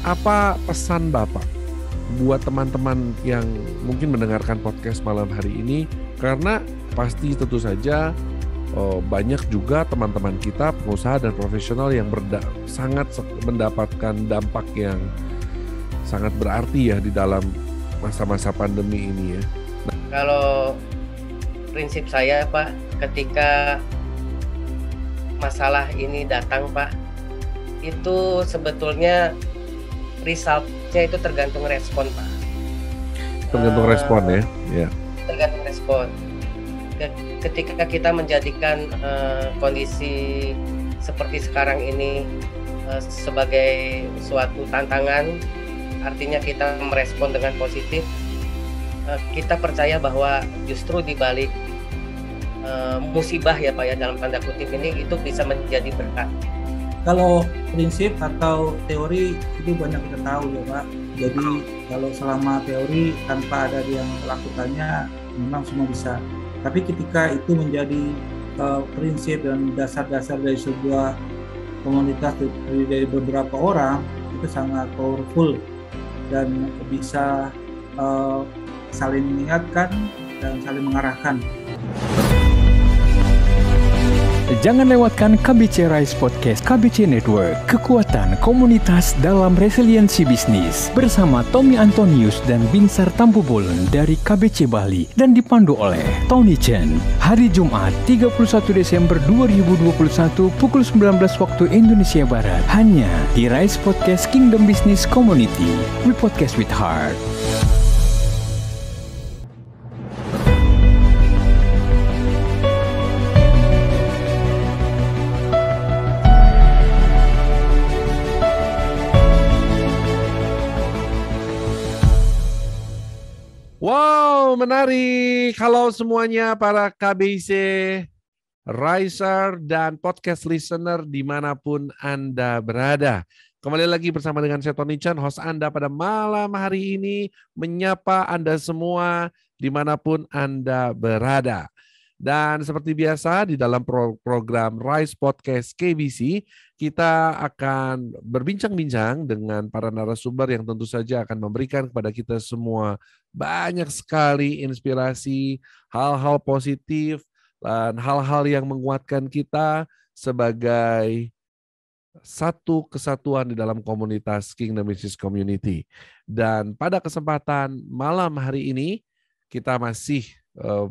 apa pesan Bapak buat teman-teman yang mungkin mendengarkan podcast malam hari ini? Karena pasti tentu saja banyak juga teman-teman kita, pengusaha dan profesional yang sangat mendapatkan dampak yang sangat berarti ya di dalam masa-masa pandemi ini ya. Kalau prinsip saya Pak, ketika masalah ini datang Pak, itu sebetulnya resultnya itu tergantung respon Pak. Tergantung respon ya. Tergantung respon. Ketika kita menjadikan kondisi seperti sekarang ini sebagai suatu tantangan, artinya kita merespon dengan positif, kita percaya bahwa justru di balik musibah ya Pak ya, dalam tanda kutip ini, itu bisa menjadi berkat. Kalau prinsip atau teori itu banyak kita tahu ya Pak. Jadi kalau selama teori tanpa ada yang melakukannya memang semua bisa. Tapi ketika itu menjadi prinsip dan dasar-dasar dari sebuah komunitas dari beberapa orang, itu sangat powerful dan bisa saling mengingatkan dan saling mengarahkan. Jangan lewatkan KBC Rise Podcast KBC Network, kekuatan komunitas dalam resiliensi bisnis, bersama Tommy Antonius dan Binsar Tambubolon dari KBC Bali dan dipandu oleh Tony Chen. Hari Jumat 31 Desember 2021 pukul 19 waktu Indonesia Barat, hanya di Rise Podcast Kingdom Business Community. We podcast with heart. Wow, menarik. Halo semuanya para KBC Riser dan podcast listener dimanapun Anda berada. Kembali lagi bersama dengan saya Tony Chan, host Anda pada malam hari ini, menyapa Anda semua dimanapun Anda berada. Dan seperti biasa di dalam program Rise Podcast KBC, kita akan berbincang-bincang dengan para narasumber yang tentu saja akan memberikan kepada kita semua banyak sekali inspirasi, hal-hal positif, dan hal-hal yang menguatkan kita sebagai satu kesatuan di dalam komunitas Kingdom Business Community. Dan pada kesempatan malam hari ini, kita masih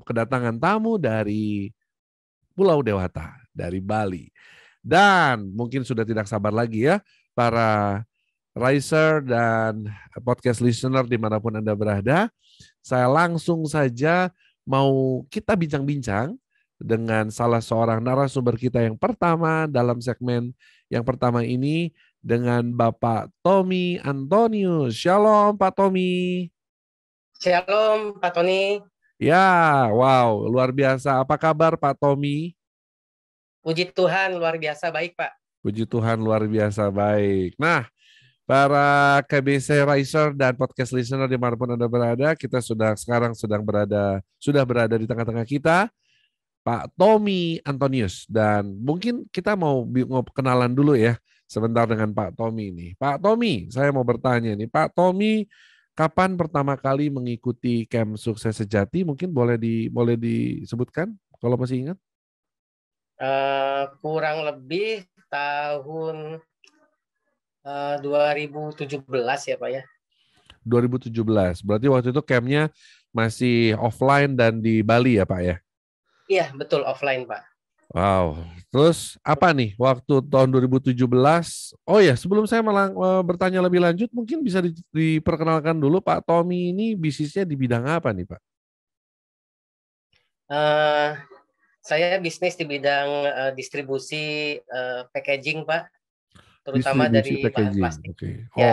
kedatangan tamu dari Pulau Dewata, dari Bali. Dan mungkin sudah tidak sabar lagi ya, para Riser dan podcast listener dimanapun Anda berada, saya langsung saja mau kita bincang-bincang dengan salah seorang narasumber kita yang pertama dalam segmen yang pertama ini, dengan Bapak Tommy Antonius. Shalom Pak Tommy. Shalom Pak Tony. Ya, wow, luar biasa. Apa kabar Pak Tommy? Puji Tuhan, luar biasa baik Pak. Puji Tuhan, luar biasa baik. Nah, para KBC Riser dan podcast listener dimanapun Anda berada, kita sudah berada di tengah-tengah kita, Pak Tommy Antonius. Dan mungkin kita mau kenalan dulu ya sebentar dengan Pak Tommy ini. Pak Tommy, saya mau bertanya nih, Pak Tommy, kapan pertama kali mengikuti Camp Sukses Sejati? Mungkin boleh disebutkan kalau masih ingat? Kurang lebih tahun 2017 ya Pak ya. 2017. Berarti waktu itu campnya masih offline dan di Bali ya Pak ya? Iya, betul, offline Pak. Wow. Terus apa nih waktu tahun 2017? Oh ya, sebelum saya bertanya lebih lanjut, mungkin bisa diperkenalkan dulu Pak Tommy ini bisnisnya di bidang apa nih Pak? Saya bisnis di bidang distribusi packaging Pak, terutama distribusi dari bahan packaging. plastik. Oke. Ya,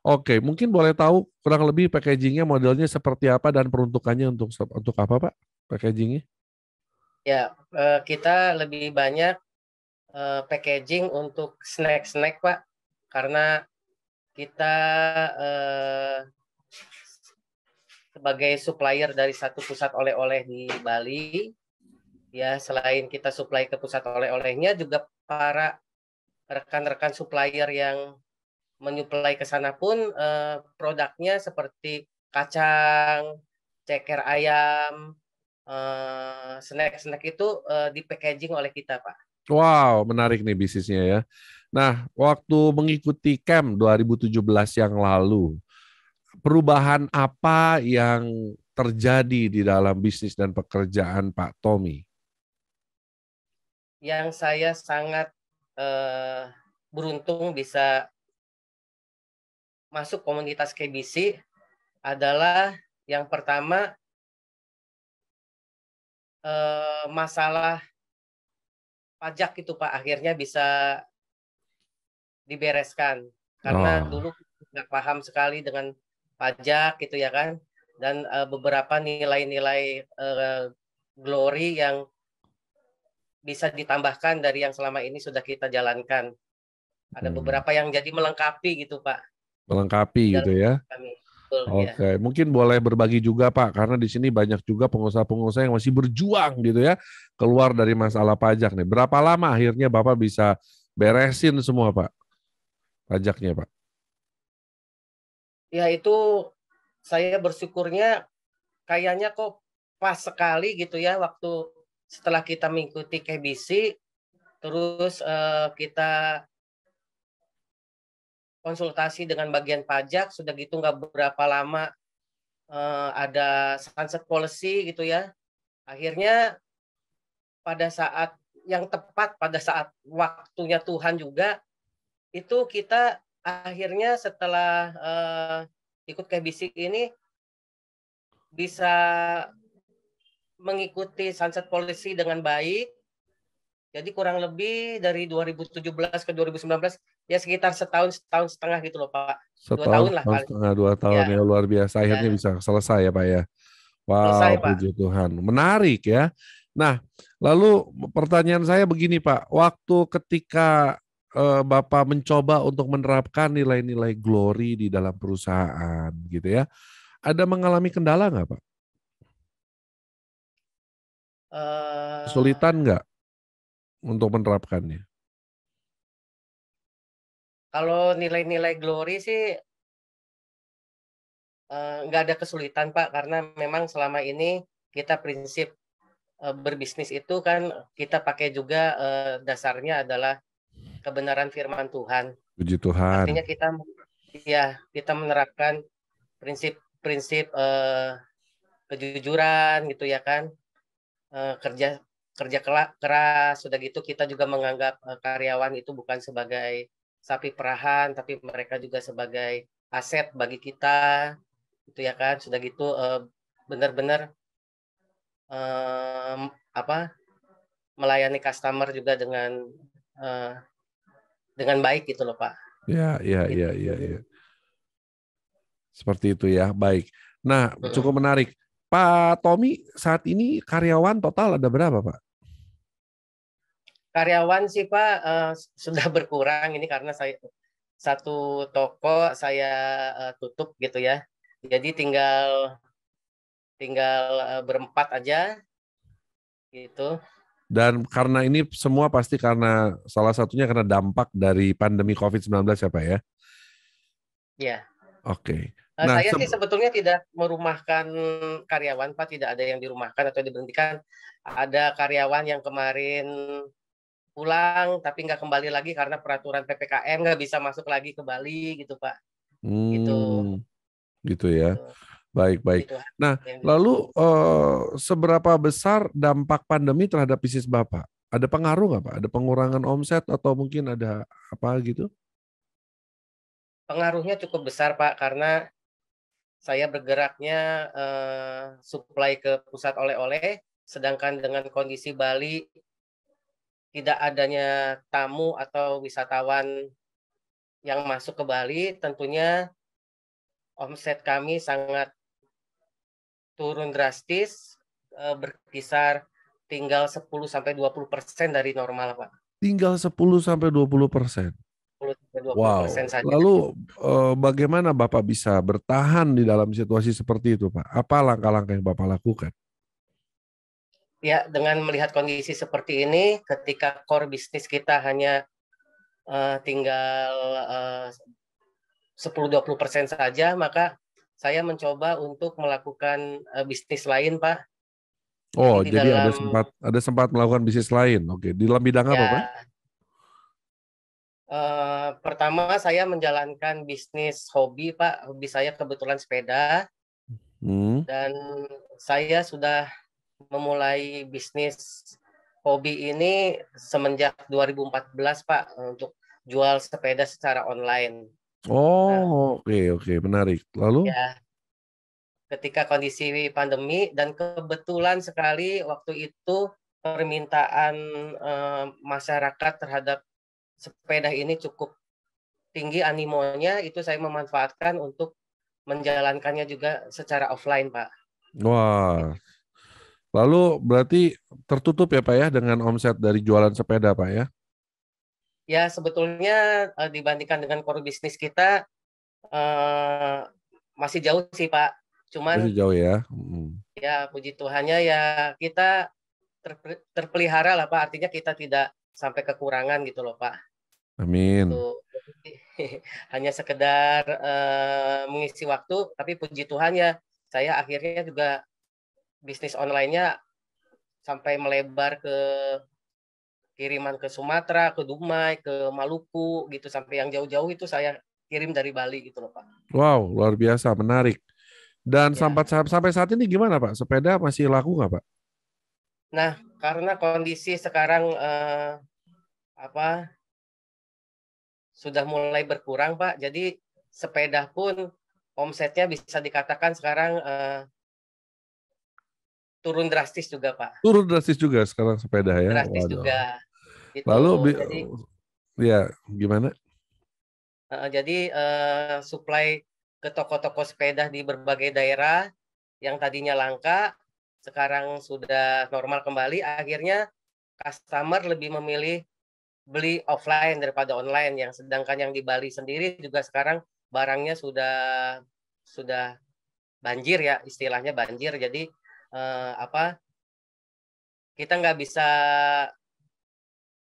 Oke, mungkin boleh tahu kurang lebih packagingnya modelnya seperti apa dan peruntukannya untuk apa Pak packagingnya? Ya, kita lebih banyak packaging untuk snack-snack Pak, karena kita sebagai supplier dari satu pusat oleh-oleh di Bali, ya selain kita supply ke pusat oleh-olehnya, juga para rekan-rekan supplier yang menyuplai ke sana pun produknya seperti kacang, ceker ayam, snack-snack itu di packaging oleh kita, Pak. Wow, menarik nih bisnisnya ya. Nah, waktu mengikuti camp 2017 yang lalu, perubahan apa yang terjadi di dalam bisnis dan pekerjaan Pak Tommy? Yang saya sangat beruntung bisa masuk komunitas KBC adalah yang pertama masalah pajak itu Pak akhirnya bisa dibereskan karena Oh, dulu nggak paham sekali dengan pajak gitu ya kan, dan beberapa nilai-nilai glory yang bisa ditambahkan dari yang selama ini sudah kita jalankan. Ada beberapa yang jadi melengkapi gitu Pak di melengkapi dalam gitu ya. kami. Betul ya. Oke, mungkin boleh berbagi juga Pak, karena di sini banyak juga pengusaha-pengusaha yang masih berjuang gitu ya, keluar dari masalah pajak nih. Berapa lama akhirnya Bapak bisa beresin semua Pak, pajaknya Pak? Ya itu saya bersyukurnya kayaknya kok pas sekali gitu ya waktu setelah kita mengikuti KBC terus kita konsultasi dengan bagian pajak sudah gitu nggak berapa lama ada sunset policy gitu ya. Akhirnya pada saat yang tepat pada saat waktunya Tuhan juga itu kita akhirnya setelah ikut KBC ini bisa mengikuti sunset policy dengan baik. Jadi kurang lebih dari 2017 ke 2019 ya sekitar setahun setengah gitu loh Pak. 2 tahun Setahun, lah setahun paling. setengah, 2 tahun Ya, ya, luar biasa. Akhirnya ya. bisa selesai ya Pak ya. Selesai Wow, Pak. puji Tuhan. Menarik ya. Nah, lalu pertanyaan saya begini Pak. Waktu ketika Bapak mencoba untuk menerapkan nilai-nilai glory di dalam perusahaan gitu ya, ada mengalami kendala nggak Pak? Eh, Kesulitan nggak untuk menerapkannya? Kalau nilai-nilai glory sih nggak ada kesulitan Pak karena memang selama ini kita prinsip berbisnis itu kan kita pakai juga dasarnya adalah kebenaran firman Tuhan. Puji Tuhan. Artinya kita menerapkan prinsip-prinsip kejujuran gitu ya kan, kerja kerja keras, sudah gitu kita juga menganggap karyawan itu bukan sebagai sapi perahan tapi mereka juga sebagai aset bagi kita gitu ya kan, sudah gitu benar-benar apa melayani customer juga eh, dengan baik gitu loh Pak. Ya, ya, Gitu. ya, ya, ya. Seperti itu ya. Baik. Nah, cukup menarik. Pak Tommy, saat ini karyawan total ada berapa, Pak? Karyawan sih Pak sudah berkurang ini karena saya satu toko saya tutup gitu ya. Jadi tinggal berempat aja gitu. Dan karena ini semua pasti karena salah satunya karena dampak dari pandemi COVID-19 ya, Pak ya? Ya. Oke. Nah, Saya sih sebetulnya tidak merumahkan karyawan Pak, tidak ada yang dirumahkan atau diberhentikan. Ada karyawan yang kemarin pulang tapi nggak kembali lagi karena peraturan PPKM nggak bisa masuk lagi ke Bali gitu Pak. Gitu. gitu ya. Gitu. Baik, baik. Gitu. Nah, lalu seberapa besar dampak pandemi terhadap bisnis Bapak? Ada pengaruh nggak, Pak? Ada pengurangan omset atau mungkin ada apa gitu? Pengaruhnya cukup besar Pak karena saya bergeraknya supply ke pusat oleh-oleh, sedangkan dengan kondisi Bali tidak adanya tamu atau wisatawan yang masuk ke Bali, tentunya omset kami sangat turun drastis, berkisar tinggal 10-20% dari normal, Pak. Tinggal 10-20%. 10-20% Wow. saja. Lalu bagaimana Bapak bisa bertahan di dalam situasi seperti itu, Pak? Apa langkah-langkah yang Bapak lakukan? Ya, dengan melihat kondisi seperti ini, ketika core bisnis kita hanya tinggal 10-20% saja, maka saya mencoba untuk melakukan bisnis lain, Pak. Oh, Jadi di jadi dalam ada sempat melakukan bisnis lain. Oke, di dalam bidang apa, Pak? ya pertama saya menjalankan bisnis hobi, Pak. Hobi saya kebetulan sepeda Hmm. dan saya sudah memulai bisnis hobi ini semenjak 2014, Pak, untuk jual sepeda secara online. Nah, Oh, oke, menarik. Lalu? ya ketika kondisi pandemi dan kebetulan sekali waktu itu permintaan masyarakat terhadap sepeda ini cukup tinggi animonya, itu saya memanfaatkan untuk menjalankannya juga secara offline, Pak. Wah, lalu berarti tertutup ya, Pak ya, dengan omset dari jualan sepeda, Pak ya? Ya sebetulnya dibandingkan dengan core bisnis kita masih jauh sih, Pak. Masih Cuman jauh ya. Hmm. ya puji Tuhannya ya kita terpelihara lah, Pak. Artinya kita tidak sampai kekurangan gitu loh, Pak. Amin. Tuh. Hanya sekedar mengisi waktu, tapi puji Tuhan ya saya akhirnya juga bisnis online-nya sampai melebar ke kiriman ke Sumatera, ke Dumai, ke Maluku gitu, sampai yang jauh-jauh itu saya kirim dari Bali gitu loh, Pak. Wow, luar biasa, menarik. Dan Ya. sampai saat ini gimana, Pak? Sepeda masih laku nggak, Pak? Nah, karena kondisi sekarang sudah mulai berkurang, Pak. Jadi sepeda pun omsetnya bisa dikatakan sekarang turun drastis juga, Pak. Turun drastis juga sekarang sepeda ya. Drastis Waduh. juga. Gitu. Lalu Jadi ya gimana? jadi supply ke toko-toko sepeda di berbagai daerah yang tadinya langka sekarang sudah normal kembali. Akhirnya customer lebih memilih beli offline daripada online, yang sedangkan yang di Bali sendiri juga sekarang barangnya sudah banjir ya, istilahnya banjir. Jadi kita nggak bisa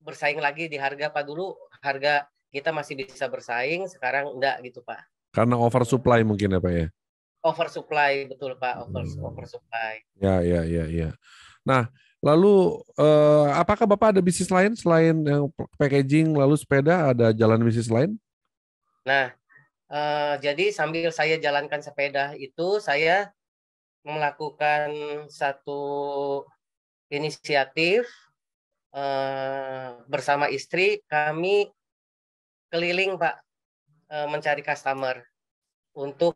bersaing lagi di harga, Pak. Dulu harga kita masih bisa bersaing, sekarang enggak gitu, Pak. Karena oversupply mungkin ya, Pak ya. Oversupply, betul, Pak. Oversupply. Ya. Nah, lalu apakah Bapak ada bisnis lain selain yang packaging lalu sepeda, ada jalan bisnis lain? Nah, jadi sambil saya jalankan sepeda itu, saya melakukan satu inisiatif bersama istri. Kami keliling, Pak, mencari customer untuk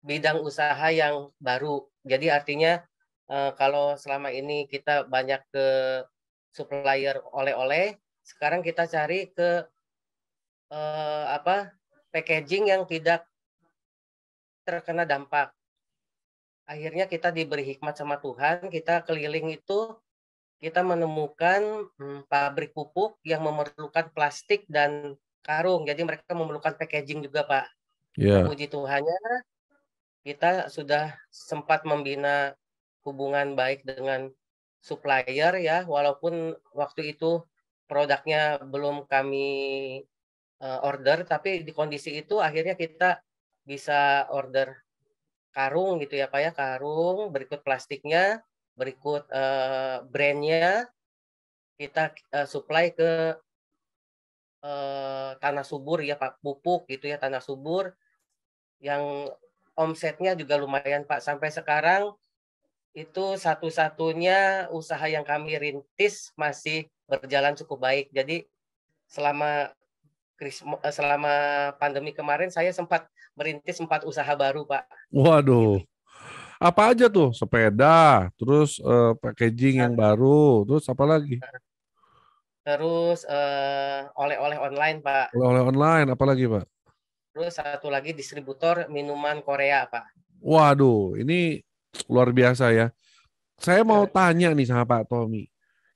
bidang usaha yang baru. Jadi artinya kalau selama ini kita banyak ke supplier oleh-oleh, sekarang kita cari ke packaging yang tidak terkena dampak. Akhirnya kita diberi hikmat sama Tuhan, kita keliling itu, kita menemukan pabrik pupuk yang memerlukan plastik dan karung. Jadi mereka memerlukan packaging juga, Pak. Nah, Ya. puji Tuhannya kita sudah sempat membina hubungan baik dengan supplier ya, walaupun waktu itu produknya belum kami order, tapi di kondisi itu akhirnya kita bisa order karung gitu ya, Pak ya, karung, berikut plastiknya, berikut brandnya, kita supply ke tanah subur ya, Pak, pupuk gitu ya, tanah subur yang omsetnya juga lumayan, Pak. Sampai sekarang itu satu-satunya usaha yang kami rintis masih berjalan cukup baik. Jadi selama pandemi kemarin saya sempat merintis 4 usaha baru, Pak. Waduh. Gitu. Apa aja tuh? Sepeda, terus packaging yang baru, terus apa lagi? Terus oleh-oleh online, Pak. Oleh-oleh online, apa lagi, Pak? Terus satu lagi distributor minuman Korea, Pak. Waduh, ini luar biasa ya. Saya mau tanya nih sama Pak Tommy.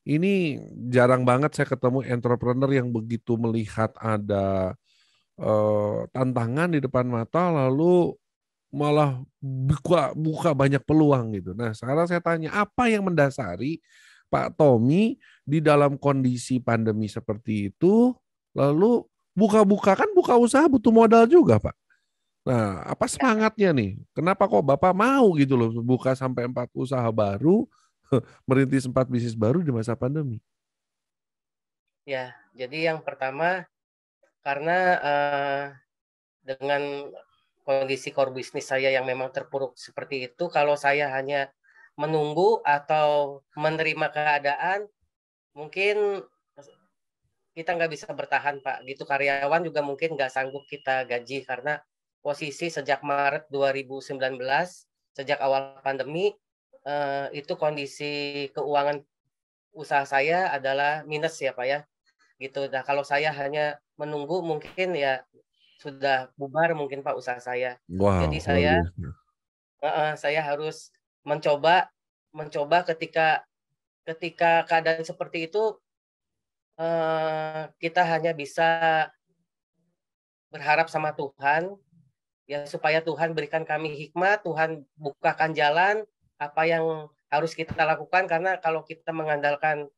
Ini jarang banget saya ketemu entrepreneur yang begitu melihat ada tantangan di depan mata lalu malah buka banyak peluang gitu. Nah, sekarang saya tanya, apa yang mendasari Pak Tommy di dalam kondisi pandemi seperti itu lalu buka usaha butuh modal juga, Pak? Nah, apa semangatnya nih? Kenapa kok Bapak mau gitu loh buka sampai 4 usaha baru, merintis 4 bisnis baru di masa pandemi? Ya, jadi yang pertama karena dengan kondisi core bisnis saya yang memang terpuruk seperti itu, kalau saya hanya menunggu atau menerima keadaan, mungkin kita nggak bisa bertahan, Pak. Gitu karyawan juga mungkin nggak sanggup kita gaji karena posisi sejak Maret 2019, sejak awal pandemi, itu kondisi keuangan usaha saya adalah minus ya, Pak ya. Gitu. Nah, kalau saya hanya menunggu mungkin ya sudah bubar mungkin Pak usaha saya. Jadi Wow, luar biasa. saya harus mencoba mencoba ketika ketika keadaan seperti itu kita hanya bisa berharap sama Tuhan ya supaya Tuhan berikan kami hikmat, Tuhan bukakan jalan apa yang harus kita lakukan karena kalau kita mengandalkan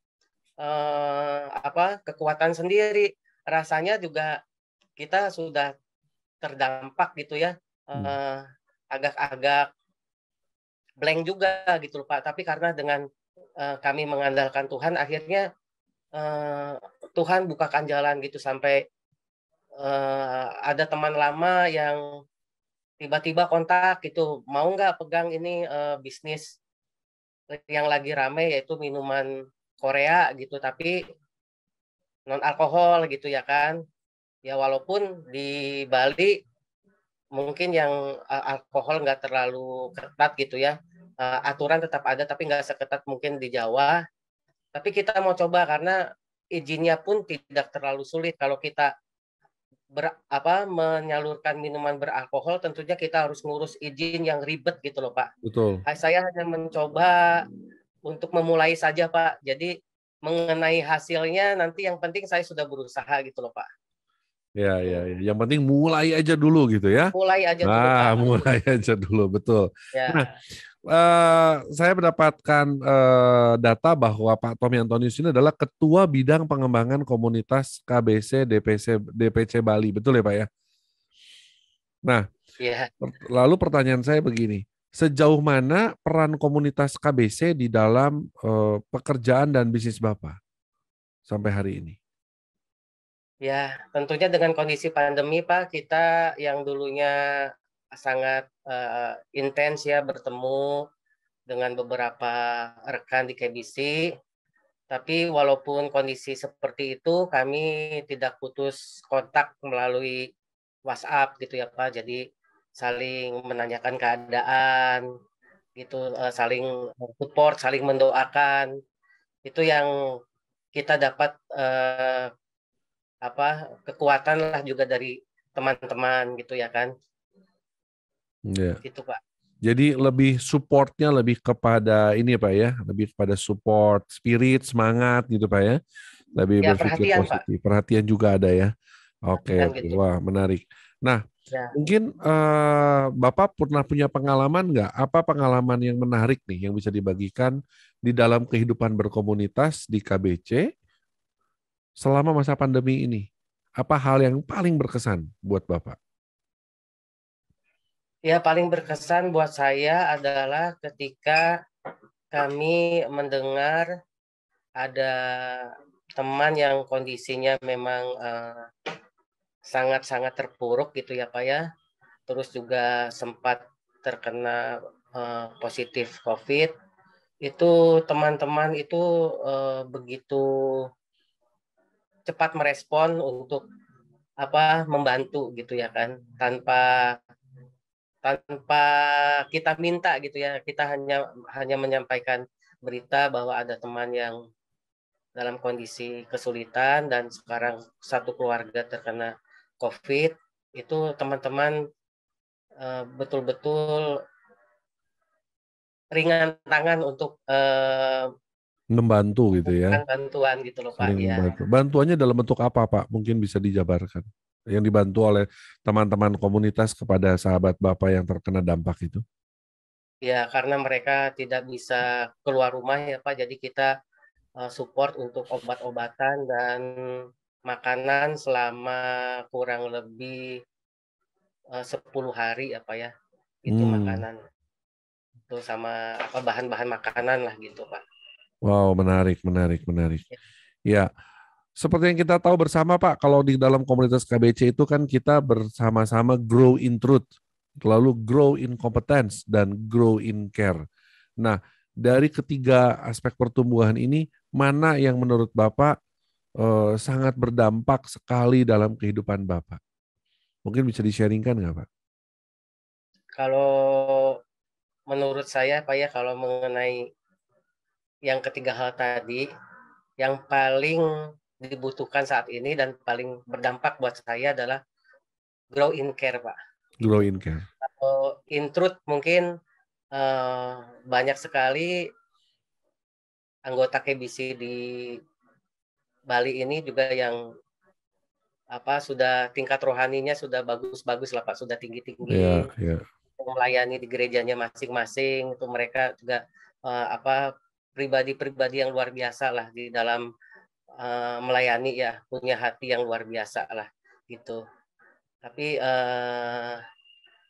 kekuatan sendiri rasanya juga kita sudah terdampak gitu ya agak-agak blank juga gitu loh Pak. Tapi karena dengan kami mengandalkan Tuhan, akhirnya Tuhan bukakan jalan gitu sampai ada teman lama yang tiba-tiba kontak gitu, mau nggak pegang ini bisnis yang lagi rame yaitu minuman Korea gitu, tapi non alkohol gitu ya kan. Ya walaupun di Bali mungkin yang alkohol nggak terlalu ketat gitu ya. Aturan tetap ada tapi nggak seketat mungkin di Jawa. Tapi kita mau coba karena izinnya pun tidak terlalu sulit. Kalau kita menyalurkan minuman beralkohol, tentunya kita harus ngurus izin yang ribet gitu loh Pak. Betul. Saya hanya mencoba untuk memulai saja Pak. Jadi mengenai hasilnya nanti yang penting saya sudah berusaha gitu loh Pak. Ya, Gitu. ya, ya. Yang penting mulai aja dulu gitu ya. Mulai aja dulu Nah, Pak. mulai aja dulu, betul. Nah, Ya. saya mendapatkan data bahwa Pak Tommy Antonius ini adalah Ketua Bidang Pengembangan Komunitas KBC DPC Bali, betul ya Pak ya? Nah, Ya. lalu pertanyaan saya begini, sejauh mana peran komunitas KBC di dalam pekerjaan dan bisnis Bapak sampai hari ini? Ya, tentunya dengan kondisi pandemi Pak, kita yang dulunya sangat intens ya bertemu dengan beberapa rekan di KBC, tapi walaupun kondisi seperti itu, kami tidak putus kontak melalui WhatsApp gitu ya Pak. Jadi saling menanyakan keadaan, gitu, saling support, saling mendoakan. Itu yang kita dapat kekuatan lah juga dari teman-teman gitu ya kan. Ya. Gitu Pak. Jadi lebih supportnya lebih kepada ini Pak ya, lebih kepada support, spirit, semangat gitu Pak ya. Lebih Ya berpikir perhatian Pak. positif, perhatian juga ada ya. Oke, Perhatian oke. gitu. Wah menarik. Nah, Ya. mungkin Bapak pernah punya pengalaman nggak? Apa pengalaman yang menarik nih yang bisa dibagikan di dalam kehidupan berkomunitas di KBC selama masa pandemi ini? Apa hal yang paling berkesan buat Bapak? Ya paling berkesan buat saya adalah ketika kami mendengar ada teman yang kondisinya memang sangat-sangat terpuruk gitu ya Pak ya. Terus juga sempat terkena positif COVID. Itu teman-teman itu begitu cepat merespon untuk membantu gitu ya kan, tanpa tanpa kita minta gitu ya, kita hanya menyampaikan berita bahwa ada teman yang dalam kondisi kesulitan dan sekarang satu keluarga terkena COVID. Itu teman-teman betul-betul ringan tangan untuk Membantu gitu ya. bantuan gitu loh Pak Saling ya. membantu. Bantuannya dalam bentuk apa, Pak? Mungkin bisa dijabarkan. Yang dibantu oleh teman-teman komunitas kepada sahabat Bapak yang terkena dampak itu. Ya karena mereka tidak bisa keluar rumah ya Pak, jadi kita support untuk obat-obatan dan makanan selama kurang lebih 10 hari apa ya, itu makanan. Itu sama apa bahan-bahan makanan lah gitu, Pak. Wow, menarik. Ya, seperti yang kita tahu bersama Pak, kalau di dalam komunitas KBC itu kan kita bersama-sama grow in truth, lalu grow in competence, dan grow in care. Nah, dari ketiga aspek pertumbuhan ini, mana yang menurut Bapak sangat berdampak sekali dalam kehidupan Bapak? Mungkin bisa di-sharingkan nggak Pak? Kalau menurut saya Pak ya, kalau mengenai yang ketiga hal tadi, yang paling dibutuhkan saat ini dan paling berdampak buat saya adalah grow in care, Pak. Grow in care. Atau in truth mungkin banyak sekali anggota KBC di Bali ini juga yang sudah tingkat rohaninya sudah bagus-bagus lah Pak, sudah tinggi-tinggi. Yeah. Melayani di gerejanya masing-masing, itu mereka juga pribadi-pribadi yang luar biasa lah di dalam melayani ya, punya hati yang luar biasa lah gitu. Tapi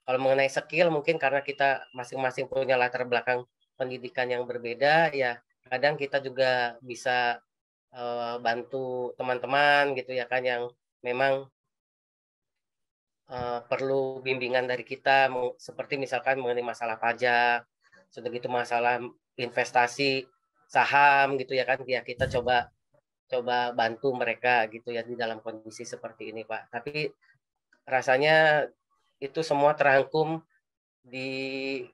kalau mengenai skill mungkin karena kita masing-masing punya latar belakang pendidikan yang berbeda ya, kadang kita juga bisa bantu teman-teman gitu ya kan, yang memang perlu bimbingan dari kita, seperti misalkan mengenai masalah pajak, sudah gitu masalah investasi saham gitu ya kan, ya kita coba bantu mereka gitu ya di dalam kondisi seperti ini Pak. Tapi rasanya itu semua terangkum di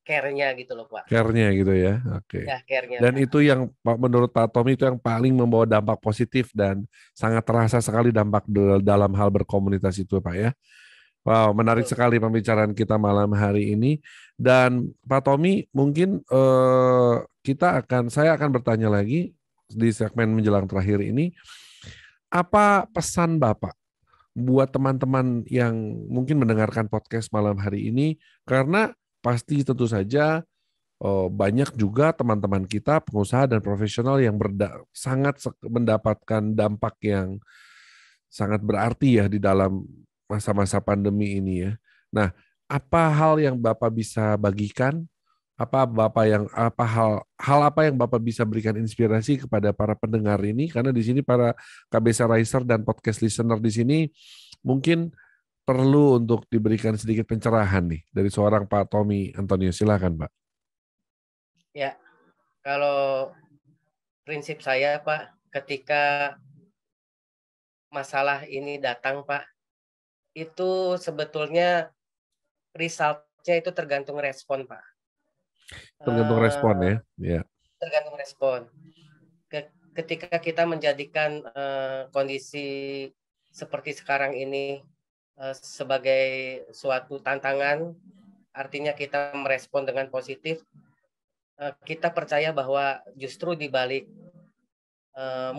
care-nya gitu loh Pak. Care-nya gitu ya, oke. Ya, care-nya. Dan Pak, itu yang menurut Pak Tommy itu yang paling membawa dampak positif dan sangat terasa sekali dampak dalam hal berkomunitas itu Pak ya. Wow, menarik sekali pembicaraan kita malam hari ini. Dan Pak Tommy, mungkin saya akan bertanya lagi di segmen menjelang terakhir ini. Apa pesan Bapak buat teman-teman yang mungkin mendengarkan podcast malam hari ini? Karena pasti tentu saja banyak juga teman-teman kita, pengusaha dan profesional yang sangat mendapatkan dampak yang sangat berarti ya di dalam masa-masa pandemi ini ya. Nah, apa hal yang Bapak bisa bagikan? Apa hal apa yang Bapak bisa berikan inspirasi kepada para pendengar ini? Karena di sini para KBC Riser dan podcast listener di sini mungkin perlu untuk diberikan sedikit pencerahan nih dari seorang Pak Tommy Antonius. Silakan Pak. Ya, kalau prinsip saya Pak, ketika masalah ini datang Pak, itu sebetulnya result-nya itu tergantung respon Pak. Tergantung respon ya. Tergantung respon. Ketika kita menjadikan kondisi seperti sekarang ini sebagai suatu tantangan, artinya kita merespon dengan positif, kita percaya bahwa justru di balik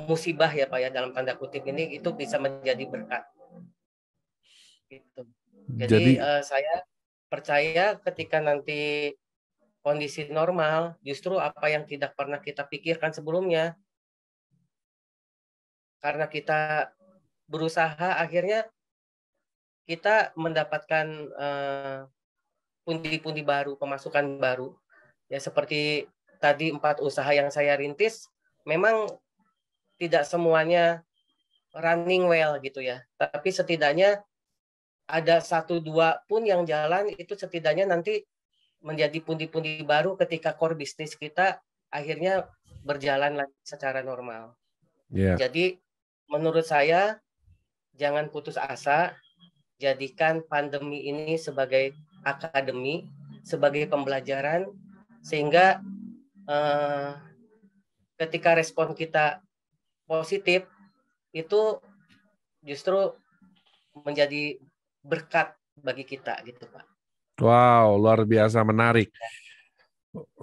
musibah ya Pak ya, dalam tanda kutip ini, itu bisa menjadi berkat. Gitu. Jadi saya percaya ketika nanti kondisi normal, justru apa yang tidak pernah kita pikirkan sebelumnya, karena kita berusaha, akhirnya kita mendapatkan pundi-pundi baru, pemasukan baru. Ya seperti tadi 4 usaha yang saya rintis, memang tidak semuanya running well gitu ya. Tapi setidaknya ada 1-2 pun yang jalan, itu setidaknya nanti menjadi pundi-pundi baru ketika core bisnis kita akhirnya berjalan lagi secara normal. Yeah. Jadi menurut saya jangan putus asa, jadikan pandemi ini sebagai akademi, sebagai pembelajaran, sehingga ketika respon kita positif, itu justru menjadi berkat bagi kita gitu Pak. Wow, luar biasa menarik.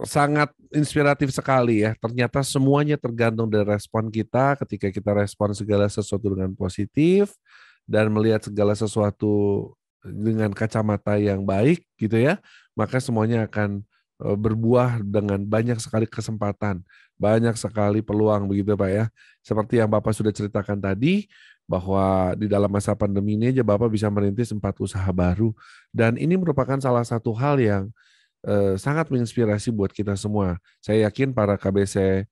Sangat inspiratif sekali ya. Ternyata semuanya tergantung dari respon kita. Ketika kita respon segala sesuatu dengan positif dan melihat segala sesuatu dengan kacamata yang baik gitu ya, maka semuanya akan berbuah dengan banyak sekali kesempatan, banyak sekali peluang begitu Pak ya. Seperti yang Bapak sudah ceritakan tadi, bahwa di dalam masa pandemi ini aja Bapak bisa merintis 4 usaha baru. Dan ini merupakan salah satu hal yang sangat menginspirasi buat kita semua. Saya yakin para KBC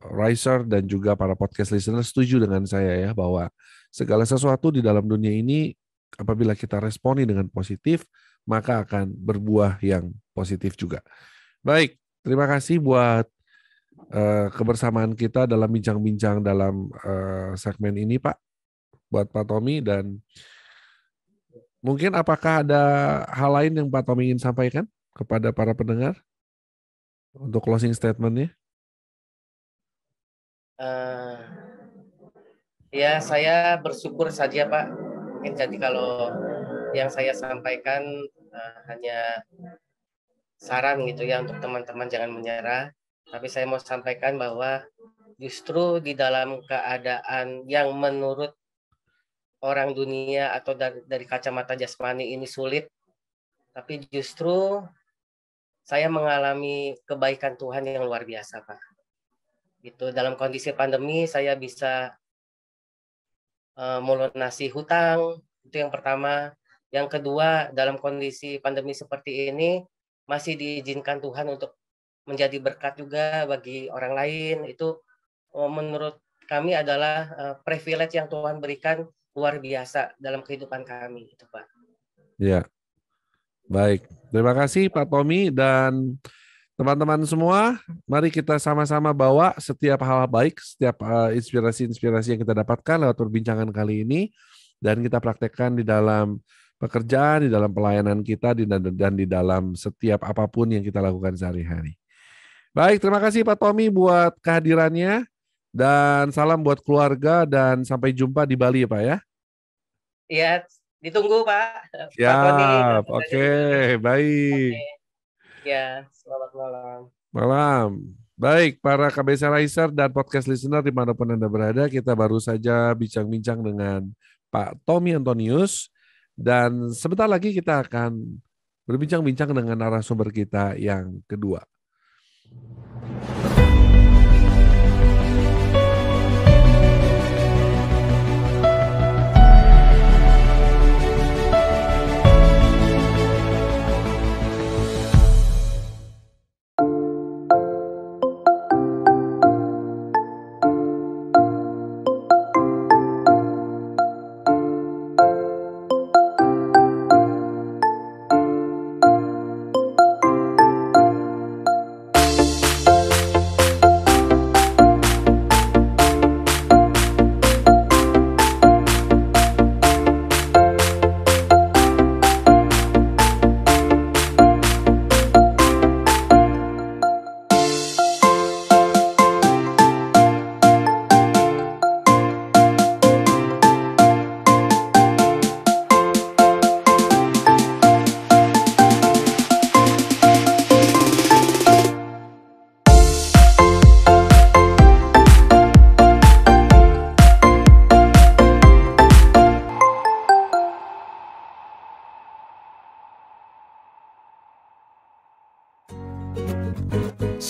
Riser dan juga para podcast listener setuju dengan saya ya, bahwa segala sesuatu di dalam dunia ini apabila kita responi dengan positif, maka akan berbuah yang positif juga. Baik, terima kasih buat kebersamaan kita dalam bincang-bincang dalam segmen ini, Pak. Buat Pak Tommy, dan mungkin apakah ada hal lain yang Pak Tommy ingin sampaikan kepada para pendengar untuk closing statement-nya? Ya, saya bersyukur saja Pak. Mungkin jadi kalau yang saya sampaikan hanya saran gitu ya untuk teman-teman jangan menyerah. Tapi saya mau sampaikan bahwa justru di dalam keadaan yang menurut orang dunia atau dari kacamata jasmani ini sulit, tapi justru saya mengalami kebaikan Tuhan yang luar biasa, Pak. Itu dalam kondisi pandemi saya bisa melunasi hutang, itu yang pertama. Yang kedua, dalam kondisi pandemi seperti ini masih diizinkan Tuhan untuk menjadi berkat juga bagi orang lain. Itu menurut kami adalah privilege yang Tuhan berikan luar biasa dalam kehidupan kami, itu Pak. Ya, baik. Terima kasih Pak Tommy dan teman-teman semua. Mari kita sama-sama bawa setiap hal baik, setiap inspirasi-inspirasi yang kita dapatkan lewat perbincangan kali ini, dan kita praktekkan di dalam pekerjaan, di dalam pelayanan kita, dan di dalam setiap apapun yang kita lakukan sehari-hari. Baik, terima kasih Pak Tommy buat kehadirannya. Dan salam buat keluarga dan sampai jumpa di Bali ya Pak ya. Iya, ditunggu Pak. Siap, oke, baik. Ya, selamat malam. Malam. Baik, para KBC Riser dan podcast listener dimanapun Anda berada, kita baru saja bincang-bincang dengan Pak Tommy Antonius. Dan sebentar lagi kita akan berbincang-bincang dengan narasumber kita yang kedua.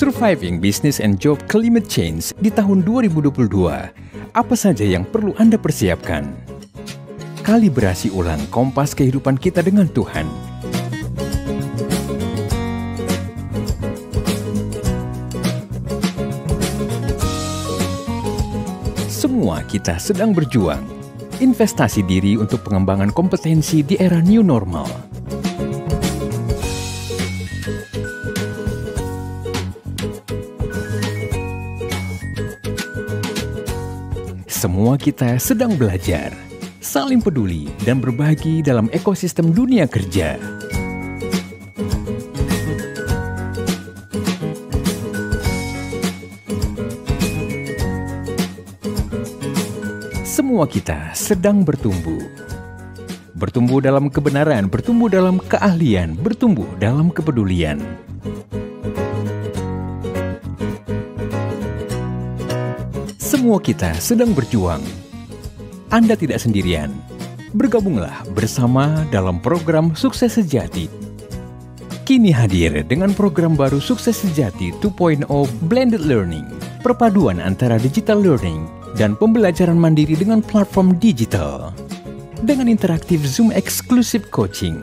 Surviving Business and Job Climate Change di tahun 2022. Apa saja yang perlu Anda persiapkan? Kalibrasi ulang kompas kehidupan kita dengan Tuhan. Semua kita sedang berjuang. Investasi diri untuk pengembangan kompetensi di era new normal. Semua kita sedang belajar, saling peduli, dan berbagi dalam ekosistem dunia kerja. Semua kita sedang bertumbuh. Bertumbuh dalam kebenaran, bertumbuh dalam keahlian, bertumbuh dalam kepedulian. Semua kita sedang berjuang. Anda tidak sendirian. Bergabunglah bersama dalam program Sukses Sejati. Kini hadir dengan program baru Sukses Sejati 2.0 Blended Learning. Perpaduan antara digital learning, dan pembelajaran mandiri dengan platform digital. Dengan interaktif Zoom eksklusif coaching,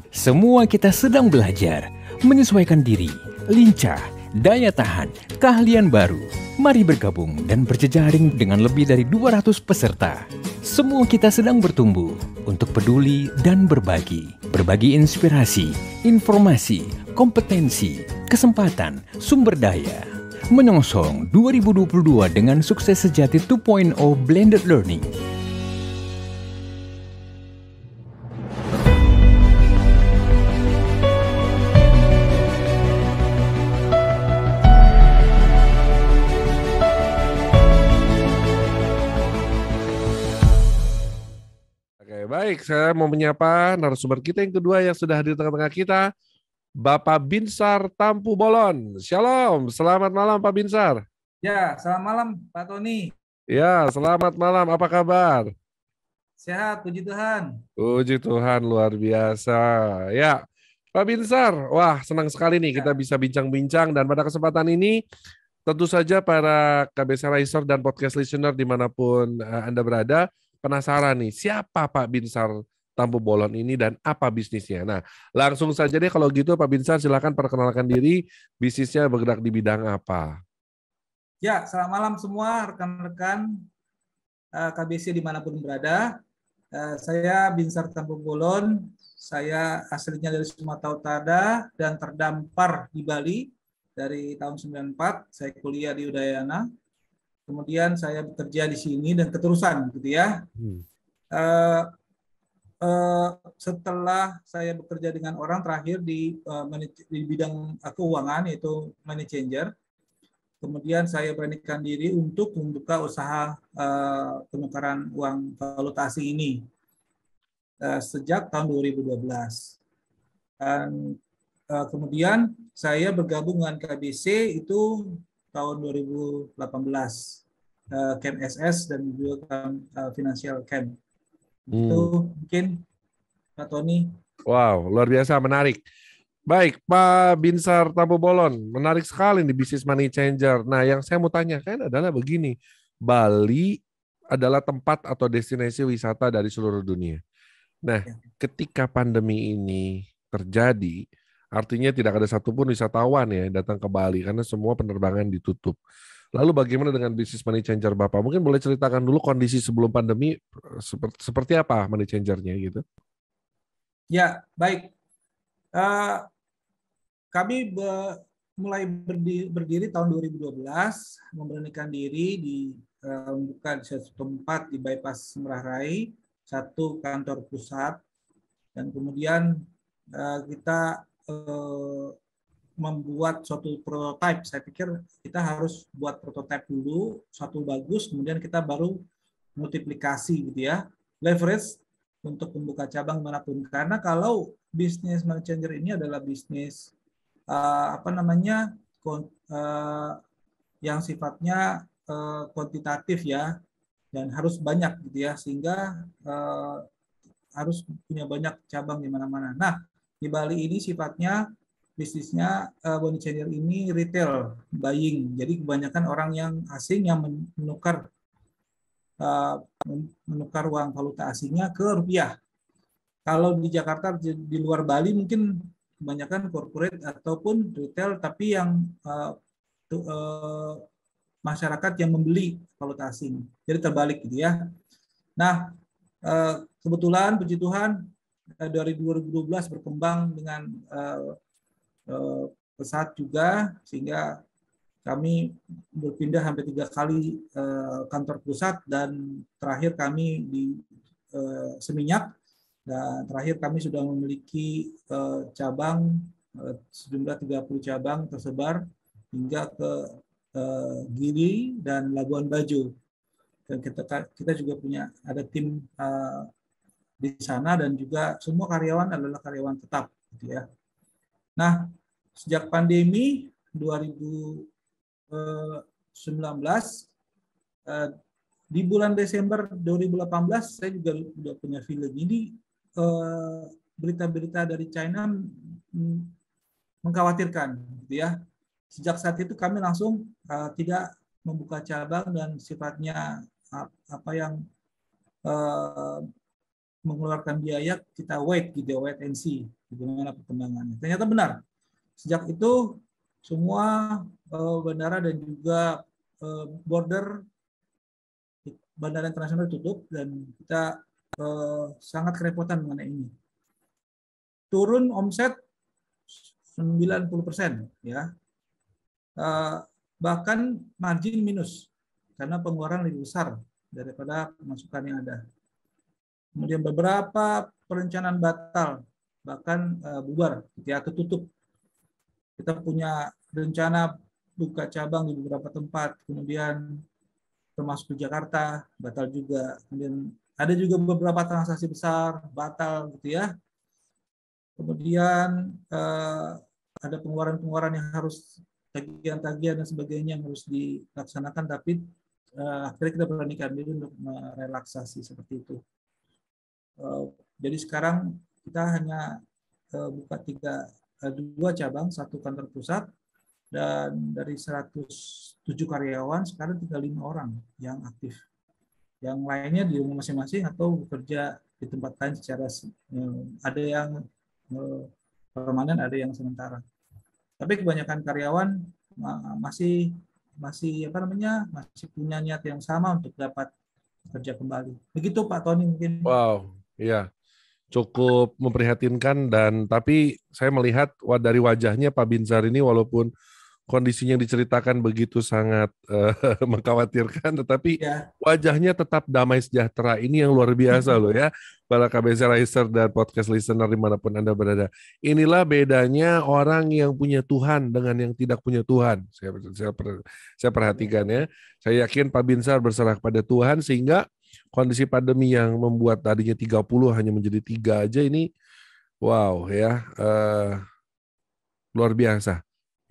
semua kita sedang belajar, menyesuaikan diri, lincah, daya tahan, keahlian baru. Mari bergabung dan berjejaring dengan lebih dari 200 peserta. Semua kita sedang bertumbuh untuk peduli dan berbagi. Berbagi inspirasi, informasi, kompetensi, kesempatan, sumber daya. Menyongsong 2022 dengan sukses sejati 2.0 Blended Learning. Baik, saya mau menyapa narasumber kita yang kedua yang sudah hadir di tengah-tengah kita, Bapak Binsar Tampu Bolon. Shalom, selamat malam Pak Binsar. Ya, selamat malam Pak Tony. Ya, selamat malam, apa kabar? Sehat, puji Tuhan. Puji Tuhan, luar biasa. Ya, Pak Binsar, wah senang sekali nih kita bisa bincang-bincang, dan pada kesempatan ini tentu saja para KBC Riser dan podcast listener dimanapun Anda berada, penasaran nih, siapa Pak Binsar Tampu Bolon ini dan apa bisnisnya? Nah, langsung saja deh kalau gitu Pak Binsar, silakan perkenalkan diri, bisnisnya bergerak di bidang apa? Ya, selamat malam semua rekan-rekan KBC dimanapun berada. Saya Binsar Tampu Bolon, saya aslinya dari Sumatera Utara dan terdampar di Bali dari tahun 94. Saya kuliah di Udayana. Kemudian saya bekerja di sini dan keterusan, gitu ya. Setelah saya bekerja dengan orang terakhir di bidang keuangan, yaitu money changer. Kemudian saya beranikan diri untuk membuka usaha penukaran uang valuta asing ini sejak tahun 2012. Dan kemudian saya bergabung dengan KBC itu tahun 2018, Camp SS dan juga Financial Camp. Itu mungkin Pak Tony. Wow, luar biasa, menarik. Baik, Pak Binsar Tampu Bolon, menarik sekali nih bisnis money changer. Nah, yang saya mau tanyakan adalah begini, Bali adalah tempat atau destinasi wisata dari seluruh dunia. Nah, ketika pandemi ini terjadi, artinya tidak ada satupun wisatawan ya datang ke Bali karena semua penerbangan ditutup. Lalu bagaimana dengan bisnis money changer Bapak? Mungkin boleh ceritakan dulu kondisi sebelum pandemi seperti apa money changer-nya gitu. Ya, baik. Kami mulai berdiri tahun 2012, memberanikan diri di membuka di satu tempat di bypass Ngurah Rai, satu kantor pusat, dan kemudian kita membuat suatu prototipe. Saya pikir kita harus buat prototipe dulu, satu bagus, kemudian kita baru multiplikasi gitu ya, leverage untuk membuka cabang manapun. Karena kalau bisnis money changer ini adalah bisnis yang sifatnya kuantitatif ya, dan harus banyak gitu ya, sehingga harus punya banyak cabang di mana-mana. Nah, di Bali ini sifatnya bisnisnya money changer ini retail buying. Jadi kebanyakan orang yang asing yang menukar uang valuta asingnya ke rupiah. Kalau di Jakarta, di luar Bali mungkin kebanyakan corporate ataupun retail, tapi yang masyarakat yang membeli valuta asing. Jadi terbalik gitu ya. Nah, kebetulan puji Tuhan dari 2012 berkembang dengan pesat juga, sehingga kami berpindah hampir 3 kali kantor pusat, dan terakhir kami di Seminyak, dan terakhir kami sudah memiliki cabang sejumlah 30 cabang tersebar hingga ke Giri dan Labuan Bajo. Dan kita juga punya ada tim di sana, dan juga semua karyawan adalah karyawan tetap gitu ya. Nah, sejak pandemi 2019 di bulan Desember 2018 saya juga sudah punya feeling ini, berita-berita dari China mengkhawatirkan gitu ya. Sejak saat itu kami langsung tidak membuka cabang dan sifatnya apa yang mengeluarkan biaya, kita wait gitu, wait and see bagaimana perkembangannya. Ternyata benar. Sejak itu semua bandara dan juga border bandara internasional tutup dan kita sangat kerepotan mengenai ini. Turun omset 90% ya. Bahkan margin minus karena pengeluaran lebih besar daripada pemasukan yang ada. Kemudian beberapa perencanaan batal, bahkan bubar, atau tutup. Kita punya rencana buka cabang di beberapa tempat, kemudian termasuk di Jakarta, batal juga. Kemudian ada juga beberapa transaksi besar, batal gitu ya. Kemudian ada pengeluaran-pengeluaran yang harus tagihan-tagihan dan sebagainya yang harus dilaksanakan, tapi akhirnya kita beranikan diri untuk merelaksasi seperti itu. Jadi sekarang kita hanya buka 2 cabang, 1 kantor pusat, dan dari 107 karyawan sekarang tinggal 5 orang yang aktif. Yang lainnya di rumah masing-masing atau bekerja di tempat lain secara ada yang permanen, ada yang sementara. Tapi kebanyakan karyawan masih punya niat yang sama untuk dapat bekerja kembali. Begitu Pak Tony mungkin. Wow, iya. Cukup memprihatinkan, dan tapi saya melihat dari wajahnya Pak Binsar ini, walaupun kondisinya diceritakan begitu sangat mengkhawatirkan, tetapi wajahnya tetap damai sejahtera. Ini yang luar biasa loh ya, para KBC Riser dan podcast listener dimanapun Anda berada. Inilah bedanya orang yang punya Tuhan dengan yang tidak punya Tuhan. Saya perhatikan ya. Saya yakin Pak Binsar berserah kepada Tuhan, sehingga kondisi pandemi yang membuat tadinya 30 hanya menjadi 3 aja ini, wow ya, luar biasa.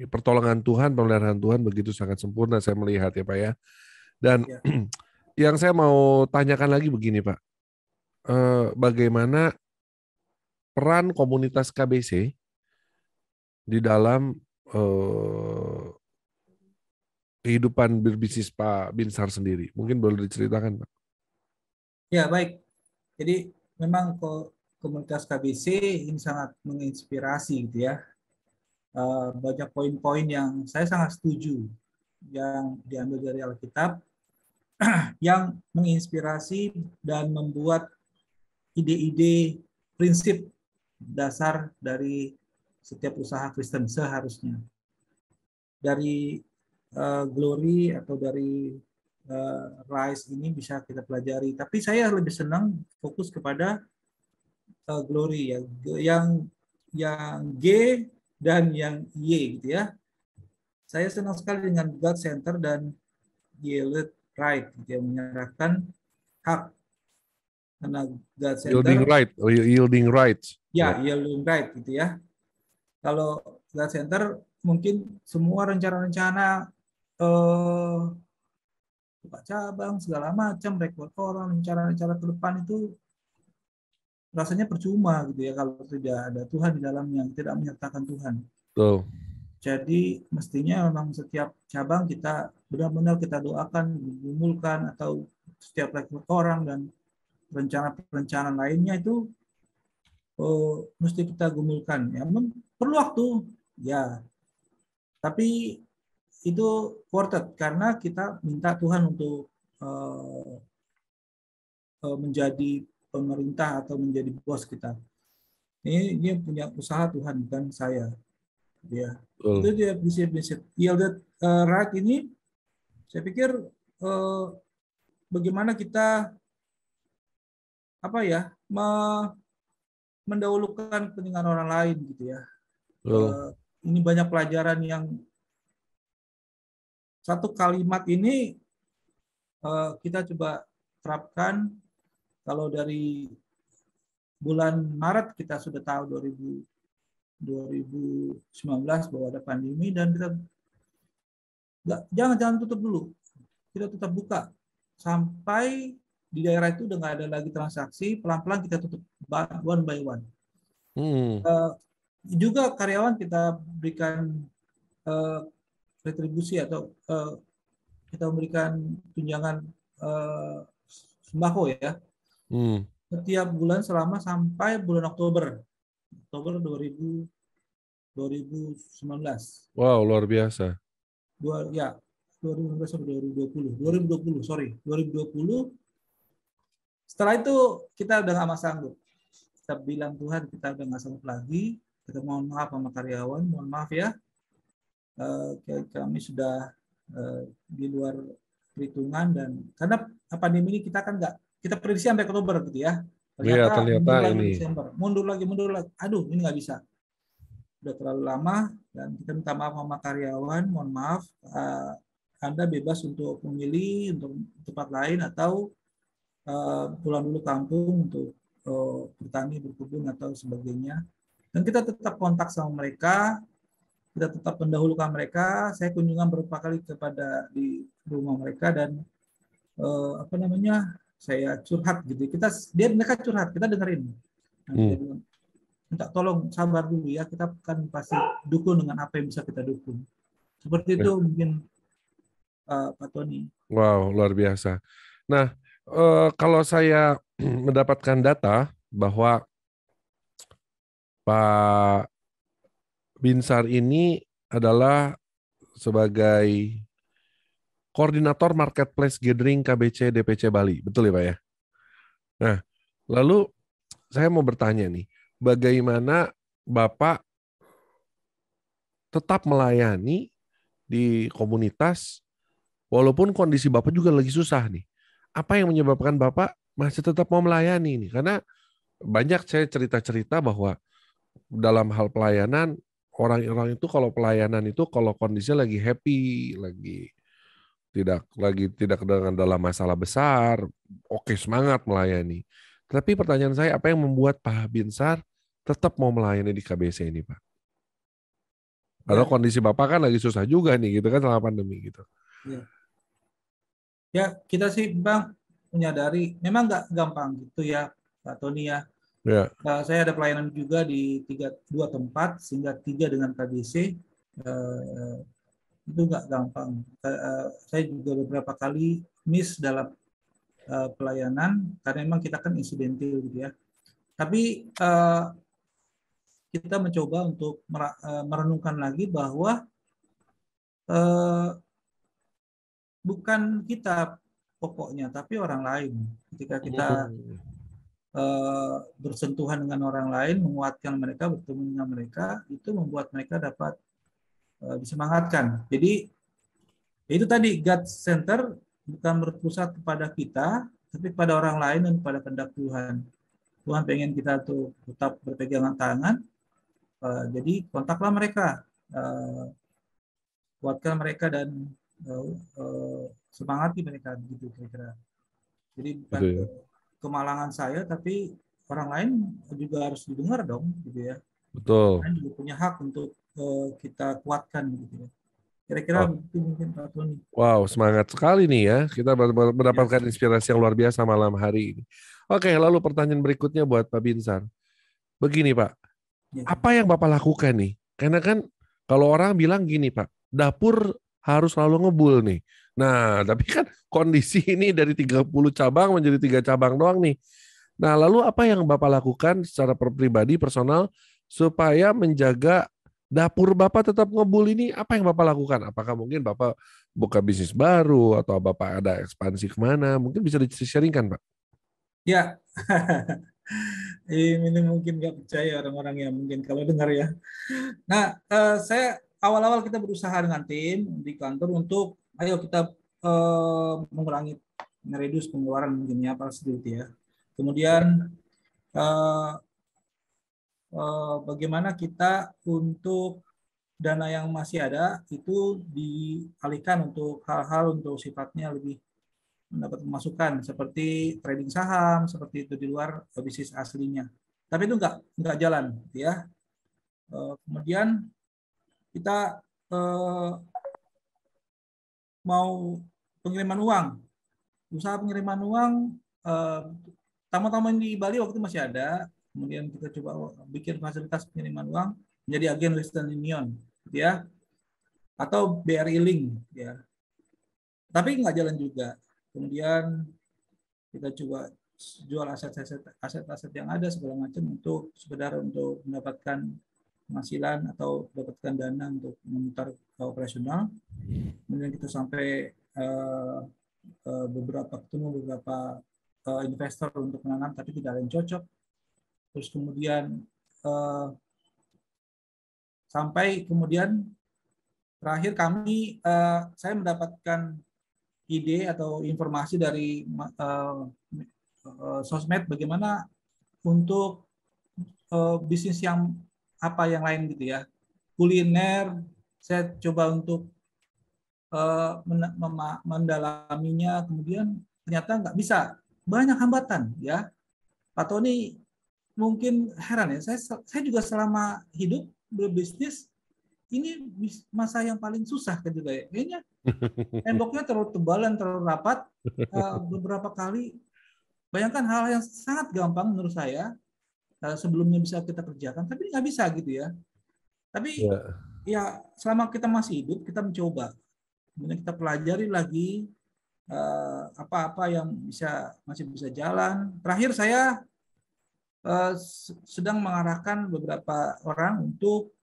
Pertolongan Tuhan, pemeliharaan Tuhan begitu sangat sempurna saya melihat ya Pak ya. Dan yang saya mau tanyakan lagi begini Pak, bagaimana peran komunitas KBC di dalam kehidupan berbisnis Pak Binsar sendiri? Mungkin boleh diceritakan Pak. Ya baik, jadi memang komunitas KBC ini sangat menginspirasi gitu ya. Banyak poin-poin yang saya sangat setuju yang diambil dari Alkitab yang menginspirasi dan membuat ide-ide prinsip dasar dari setiap usaha Kristen seharusnya. Dari Glory atau dari Rise ini bisa kita pelajari, tapi saya lebih senang fokus kepada Glory ya, yang G dan yang Y gitu ya. Saya senang sekali dengan God Center dan Yielded Right gitu, yang menyerahkan hak. Karena God Center yielding right. Ya, yielding right gitu ya. Kalau God Center mungkin semua rencana-rencana buka cabang segala macam, rekrut orang, rencana-rencana ke depan itu rasanya percuma gitu ya kalau tidak ada Tuhan di dalamnya, tidak menyertakan Tuhan. Betul. Jadi mestinya memang setiap cabang kita benar-benar kita doakan, digumulkan, atau setiap rekrut orang dan rencana-rencana lainnya itu mesti kita gumulkan. Ya, perlu waktu, ya. Tapi itu worth it karena kita minta Tuhan untuk menjadi pemerintah atau menjadi bos kita. Ini punya usaha Tuhan, bukan saya. Ya, itu dia prinsip-prinsip yielded right ini. Saya pikir bagaimana kita mendahulukan kepentingan orang lain gitu ya. Ini banyak pelajaran yang satu kalimat ini kita coba terapkan. Kalau dari bulan Maret kita sudah tahu 2019 bahwa ada pandemi, dan kita jangan tutup dulu, kita tetap buka sampai di daerah itu udah nggak ada lagi transaksi, pelan-pelan kita tutup one by one. Juga karyawan kita berikan retribusi atau kita memberikan tunjangan sembako ya setiap bulan selama sampai bulan Oktober 2019. Wow, luar biasa. 2019 sampai 2020. 2020. Setelah itu kita udah nggak sanggup. Kita bilang Tuhan kita udah nggak sanggup lagi. Kita mohon maaf sama karyawan, mohon maaf ya. Kami sudah di luar perhitungan dan karena pandemi ini kita kan nggak kita prediksi sampai Oktober gitu ya. Ternyata mundur lagi ini. Desember, mundur lagi. Aduh, ini nggak bisa. Udah terlalu lama dan kita minta maaf sama karyawan, mohon maaf. Anda bebas untuk memilih untuk tempat lain atau pulang dulu kampung untuk bertani, berkebun atau sebagainya. Dan kita tetap kontak sama mereka, kita tetap mendahulukan mereka. Saya kunjungan beberapa kali kepada di rumah mereka dan saya curhat gitu. Mereka curhat, kita dengerin. Minta tolong sabar dulu ya, kita kan pasti dukung dengan apa yang bisa kita dukung. Seperti itu mungkin Pak Tony. Wow, luar biasa. Nah, kalau saya mendapatkan data bahwa Pak Binsar ini adalah sebagai koordinator marketplace gathering KBC DPC Bali, betul ya Pak ya? Nah, lalu saya mau bertanya nih, bagaimana Bapak tetap melayani di komunitas walaupun kondisi Bapak juga lagi susah nih? Apa yang menyebabkan Bapak masih tetap mau melayani ini? Karena banyak saya cerita-cerita bahwa dalam hal pelayanan, orang-orang itu kalau pelayanan itu kalau kondisinya lagi happy, tidak dengan dalam masalah besar, oke semangat melayani. Tapi pertanyaan saya, apa yang membuat Pak Binsar tetap mau melayani di KBC ini, Pak? Padahal kondisi Bapak kan lagi susah juga nih, gitu kan selama pandemi gitu. Ya, kita sih Bang menyadari memang nggak gampang gitu ya, Pak Tony ya. Saya ada pelayanan juga di 2 tempat, sehingga 3 dengan KBC. Itu nggak gampang. Saya juga beberapa kali miss dalam pelayanan, karena memang kita kan insidentil gitu ya. Tapi kita mencoba untuk merenungkan lagi bahwa bukan kita pokoknya, tapi orang lain. Ketika kita bersentuhan dengan orang lain, menguatkan mereka, bertemu dengan mereka, itu membuat mereka dapat disemangatkan. Jadi itu tadi, God Center bukan berpusat kepada kita, tapi pada orang lain dan pada kehendak Tuhan. Tuhan pengen kita tuh tetap berpegangan tangan. Jadi kontaklah mereka, kuatkan mereka dan semangati mereka, gitu kira-kira. Jadi bukan kemalangan saya, tapi orang lain juga harus didengar dong, gitu ya. Betul. Orang juga punya hak untuk kita kuatkan, gitu ya. Kira-kira itu mungkin Pak Tony. Wow, semangat sekali nih ya. Kita mendapatkan inspirasi yang luar biasa malam hari ini. Oke, lalu pertanyaan berikutnya buat Pak Binsar. Begini Pak, apa yang Bapak lakukan nih? Karena kan kalau orang bilang gini Pak, dapur harus selalu ngebul nih. Nah, tapi kan kondisi ini dari 30 cabang menjadi 3 cabang doang nih. Nah, lalu apa yang Bapak lakukan secara pribadi, personal, supaya menjaga dapur Bapak tetap ngebul ini? Apa yang Bapak lakukan? Apakah mungkin Bapak buka bisnis baru atau Bapak ada ekspansi kemana? Mungkin bisa di-sharingkan, Pak. Ya, ini mungkin nggak percaya orang-orang yang mungkin kalau dengar ya. Nah, saya awal-awal kita berusaha dengan tim di kantor untuk ayo kita mengurangi, mereduce pengeluaran mungkin ya, pasti ya. Kemudian bagaimana kita untuk dana yang masih ada itu dialihkan untuk hal-hal untuk sifatnya lebih mendapat pemasukan seperti trading saham, seperti itu di luar bisnis aslinya. Tapi itu nggak jalan, ya. Kemudian kita mau pengiriman uang, usaha pengiriman uang, tamu-tamu di Bali waktu itu masih ada. Kemudian kita coba bikin fasilitas pengiriman uang menjadi agen Western Union, ya, atau BRI Link, ya. Tapi nggak jalan juga. Kemudian kita coba jual aset-aset yang ada segala macam untuk sekedar untuk mendapatkan penghasilan atau mendapatkan dana untuk memutar operasional. Kemudian kita sampai ketemu beberapa investor untuk menanam, tapi tidak ada yang cocok. Terus kemudian sampai kemudian terakhir saya mendapatkan ide atau informasi dari sosmed bagaimana untuk bisnis yang lain gitu ya, kuliner. Saya coba untuk mendalaminya, kemudian ternyata nggak bisa, banyak hambatan ya. Pak Tony mungkin heran ya, saya juga selama hidup berbisnis ini masa yang paling susah kan juga ya. Kayaknya temboknya terlalu tebal dan terlalu rapat. Beberapa kali, bayangkan hal yang sangat gampang menurut saya sebelumnya bisa kita kerjakan, tapi nggak bisa gitu ya. Tapi ya selama kita masih hidup, kita mencoba. Kemudian kita pelajari lagi apa-apa yang masih bisa jalan. Terakhir saya sedang mengarahkan beberapa orang untuk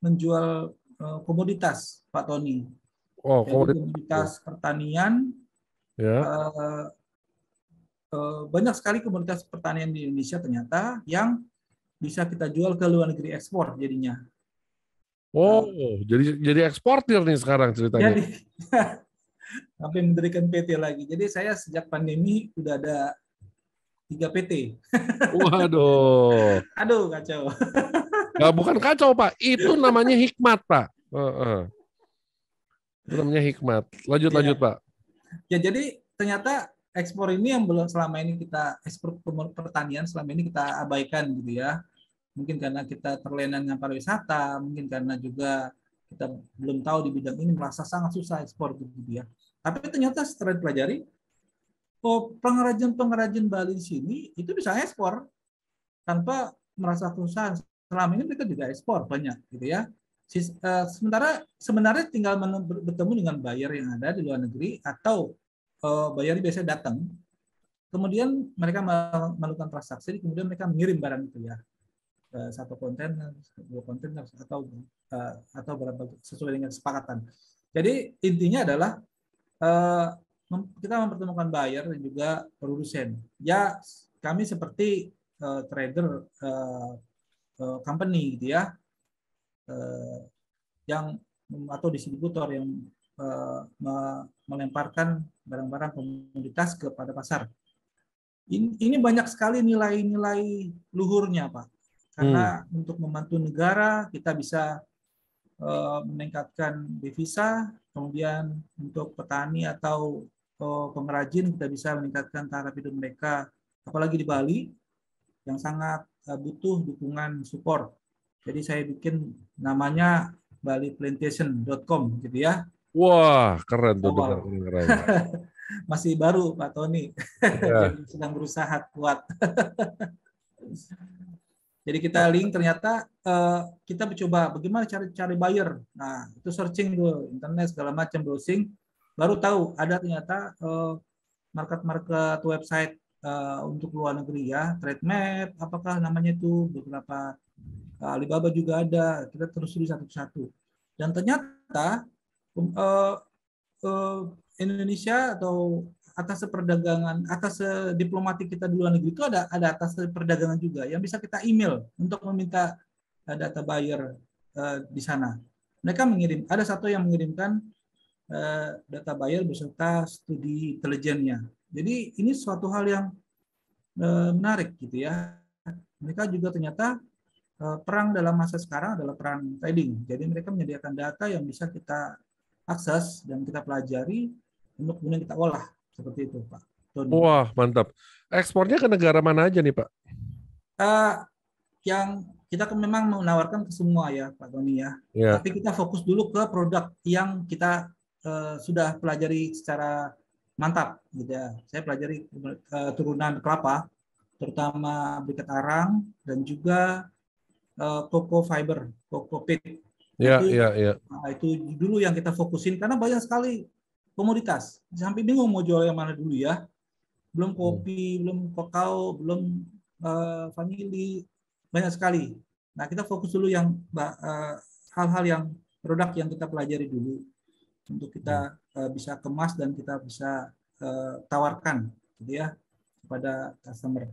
menjual komoditas, Pak Tony. Komoditas pertanian. Ya. Banyak sekali komoditas pertanian di Indonesia ternyata yang bisa kita jual ke luar negeri, ekspor jadinya. Jadi eksportir nih sekarang ceritanya. Jadi sampai mendirikan PT lagi. Jadi saya sejak pandemi udah ada 3 PT. Waduh. Aduh, kacau. Nggak, bukan kacau, Pak. Itu namanya hikmat, Pak. Itu namanya hikmat. Lanjut, Pak. Ya, jadi ternyata ekspor ini yang belum selama ini kita, ekspor pertanian selama ini kita abaikan gitu ya. Mungkin karena kita terlena dengan pariwisata, mungkin karena juga kita belum tahu di bidang ini, merasa sangat susah ekspor gitu ya. Tapi ternyata setelah dipelajari, pengrajin Bali di sini itu bisa ekspor tanpa merasa kesusahan. Selama ini mereka juga ekspor banyak gitu ya. Sebenarnya tinggal bertemu dengan buyer yang ada di luar negeri, atau buyer biasanya datang, kemudian mereka melakukan transaksi, kemudian mereka mengirim barang itu ya, 1 kontainer, 2 kontainer, atau berapa sesuai dengan kesepakatan. Jadi intinya adalah kita mempertemukan buyer dan juga produsen. Ya, kami seperti trader company gitu ya, yang atau distributor yang melemparkan barang-barang komoditas kepada pasar. Ini banyak sekali nilai-nilai luhurnya, Pak. Karena untuk membantu negara kita bisa meningkatkan devisa, kemudian untuk petani atau pengrajin kita bisa meningkatkan taraf hidup mereka, apalagi di Bali yang sangat butuh dukungan support. Jadi saya bikin namanya baliplantation.com gitu ya. Wah, keren tuh. Keren. Masih baru, Pak Tony. Ya. Jadi sedang berusaha kuat. Jadi kita link, ternyata kita mencoba bagaimana cari buyer. Nah, itu searching dulu internet segala macam, browsing, baru tahu ada ternyata market website untuk luar negeri ya, Trademap, apakah namanya itu, beberapa Alibaba juga ada. Kita telusuri satu-satu. Dan ternyata Indonesia atau atas perdagangan, atas diplomatik kita di luar negeri itu ada atas perdagangan juga yang bisa kita email untuk meminta data buyer di sana. Mereka ada satu yang mengirimkan data buyer beserta studi intelijennya. Jadi ini suatu hal yang menarik gitu ya. Mereka juga ternyata perang dalam masa sekarang adalah perang trading. Jadi mereka menyediakan data yang bisa kita akses dan kita pelajari untuk kemudian kita olah. Seperti itu, Pak Tony. Wah, mantap. Ekspornya ke negara mana aja nih, Pak? Yang kita memang menawarkan ke semua ya, Pak Tony ya. Tapi kita fokus dulu ke produk yang kita sudah pelajari secara mantap gitu ya. Saya pelajari turunan kelapa, terutama berikat arang dan juga cocoa fiber, cocoa peat. Ya, itu ya, ya. itu dulu yang kita fokusin karena banyak sekali komoditas. Sampai bingung mau jual yang mana dulu ya. Belum kopi, belum kakao, belum vanili, banyak sekali. Nah, kita fokus dulu yang hal-hal yang produk yang kita pelajari dulu untuk kita bisa kemas dan kita bisa tawarkan gitu ya kepada customer.